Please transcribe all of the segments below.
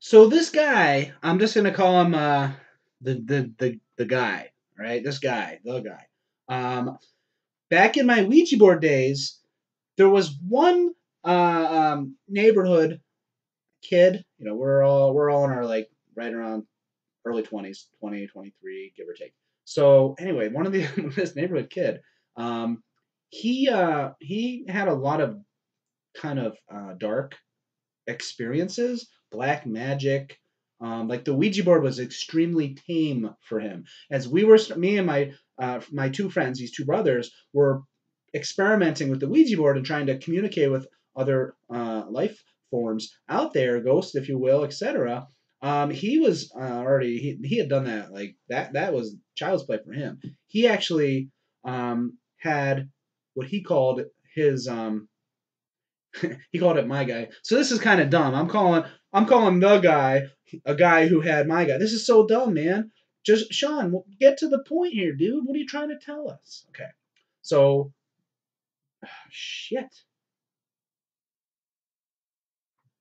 So this guy, I'm just gonna call him the guy, right? This guy, the guy. Back in my Ouija board days, there was one neighborhood kid. You know, we're all in our like right around early 20s, 20, 23, give or take. So anyway, one of the this neighborhood kid, um, he had a lot of kind of dark experiences, black magic. Like the Ouija board was extremely tame for him. As we were, me and my two friends, these two brothers, were experimenting with the Ouija board and trying to communicate with other life forms out there, ghosts, if you will, etc. He was already he had done that like that was child's play for him. He actually had what he called his he called it my guy. So this is kind of dumb. I'm calling the guy a guy who had my guy. This is so dumb, man. Just Sean, get to the point here, dude. What are you trying to tell us? Okay. So shit.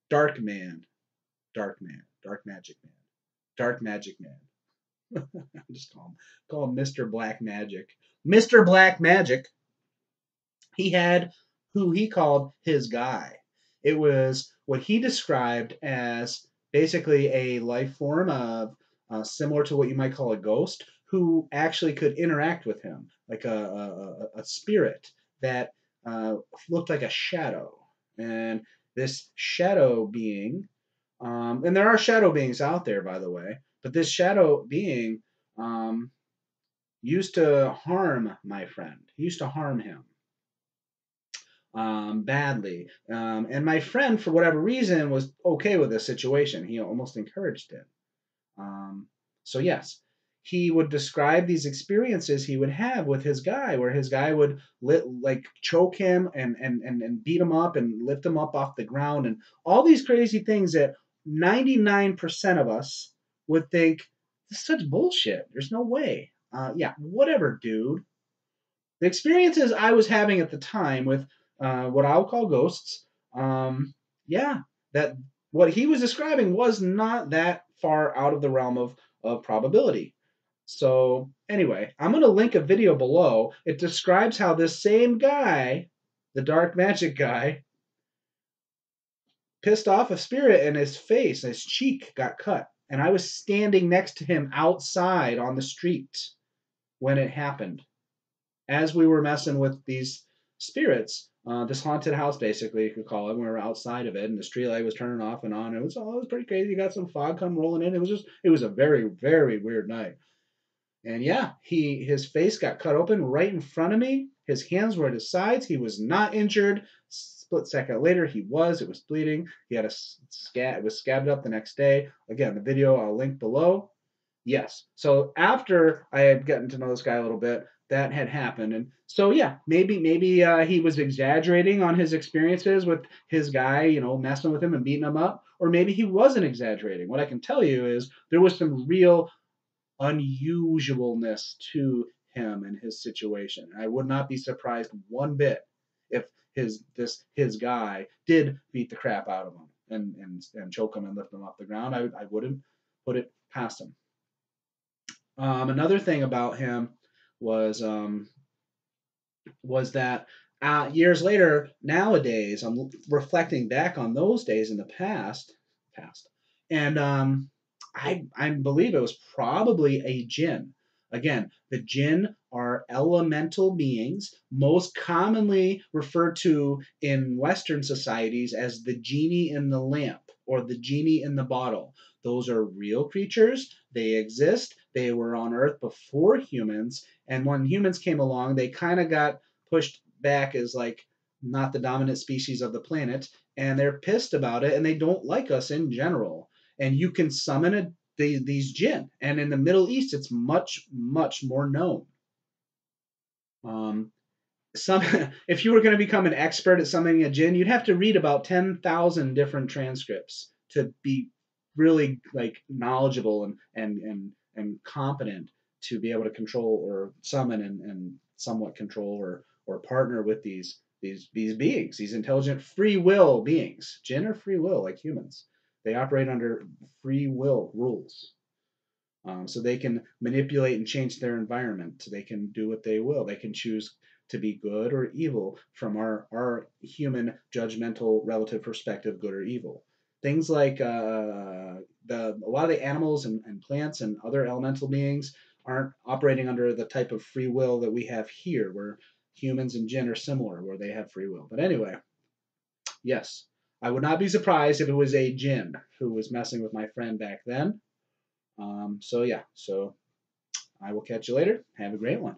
Dark man. Dark man. Dark magic man. Dark magic man. I'm just call him Mr. Black Magic. Mr. Black Magic. He had who he called his guy. It was what he described as basically a life form of similar to what you might call a ghost, who actually could interact with him, like a spirit that looked like a shadow. And this shadow being, and there are shadow beings out there, by the way, but this shadow being used to harm my friend. He used to harm him badly. And my friend, for whatever reason, was okay with this situation. He almost encouraged it. Um, so, yes, he would describe these experiences he would have with his guy, where his guy would like choke him and beat him up and lift him up off the ground and all these crazy things that 99% of us would think this is such bullshit. There's no way. Yeah, whatever, dude. The experiences I was having at the time with what I'll call ghosts, yeah, that what he was describing was not that far out of the realm of probability. So, anyway, I'm going to link a video below. It describes how this same guy, the dark magic guy, pissed off a spirit and his face, his cheek got cut. And I was standing next to him outside on the street when it happened as we were messing with these spirits, this haunted house, basically, you could call it. We were outside of it, and the street light was turning off and on. It was pretty crazy. You got some fog come rolling in. It was a very, very weird night. And yeah, his face got cut open right in front of me. His hands were at his sides. He was not injured. Split second later, he was. It was bleeding. He had a scab. It was scabbed up the next day. Again, the video I'll link below. Yes. So after I had gotten to know this guy a little bit, that had happened, and so yeah, maybe he was exaggerating on his experiences with his guy, messing with him and beating him up, or maybe he wasn't exaggerating. What I can tell you is there was some real unusualness to him and his situation. I would not be surprised one bit if his guy did beat the crap out of him and choke him and lift him off the ground. I wouldn't put it past him. Another thing about him was um, was that years later, nowadays, I'm reflecting back on those days in the past, and I believe it was probably a jinn. Again, the jinn are elemental beings, most commonly referred to in Western societies as the genie in the lamp or the genie in the bottle. Those are real creatures. They exist. They were on Earth before humans. And when humans came along, they kind of got pushed back as like not the dominant species of the planet. And they're pissed about it and they don't like us in general. And you can summon these jinn. And in the Middle East, it's much, much more known. Um, some if you were going to become an expert at summoning a jinn, you'd have to read about 10,000 different transcripts to be really like knowledgeable and competent to be able to control or summon and somewhat control or partner with these beings, these intelligent free will beings. Jinn are free will like humans. They operate under free will rules. So they can manipulate and change their environment. They can do what they will. They can choose to be good or evil from our human judgmental relative perspective, good or evil. Things like a lot of the animals and plants and other elemental beings aren't operating under the type of free will that we have here, where humans and jinn are similar, where they have free will. But anyway, yes, I would not be surprised if it was a jinn who was messing with my friend back then. So yeah, so I will catch you later. Have a great one.